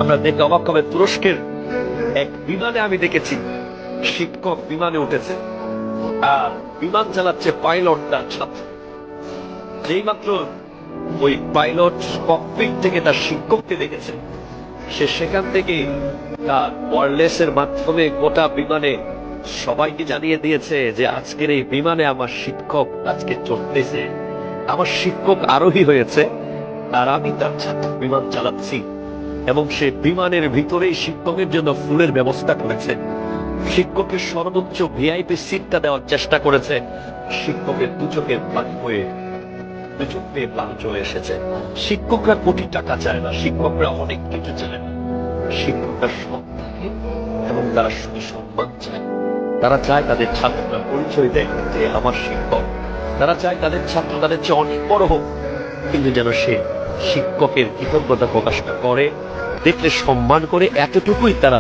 আমরা দেখে অবাক হবে, তুরস্কের এক বিমানে আমি দেখেছি শিক্ষক বিমানে উঠেছে আর বিমান চালাচ্ছে পাইলট তার ছাত্র। যেই মাত্র ওই পাইলট ককপিট থেকে তার শিক্ষককে দেখেছে, সে সেখান থেকে তার ওয়্যারলেসের মাধ্যমে গোটা বিমানে সবাইকে জানিয়ে দিয়েছে যে আজকের এই বিমানে আমার শিক্ষক আজকে চড়তেছে, আমার শিক্ষক আরোহী হয়েছে আর আমি তার ছাত্র বিমান চালাচ্ছি। এবং সে বিমানের ভিতরেই শিক্ষকের জন্য ফুলের ব্যবস্থা করেছে, শিক্ষকের সর্বোচ্চ ভিআইপি সিটটা দেওয়ার চেষ্টা করেছে। শিক্ষকের দু চোখের পানি হয়ে দুচোখ পেয়ে পানি চলে এসেছে। শিক্ষকরা কোটি টাকা চায় না, শিক্ষকরা অনেক কিছু চায় না, শিক্ষকরা সৎ এবং তারা শুধু সম্মান চায়। তারা চায় তাদের ছাত্ররা পরিচয় দেয় যে আমার শিক্ষক। তারা চায় তাদের ছাত্র তাদের চেয়ে অনেক বড় হোক, কিন্তু যেন সে শিক্ষকের কৃতজ্ঞতা প্রকাশটা করে, দেখলে সম্মান করে, এতটুকুই তারা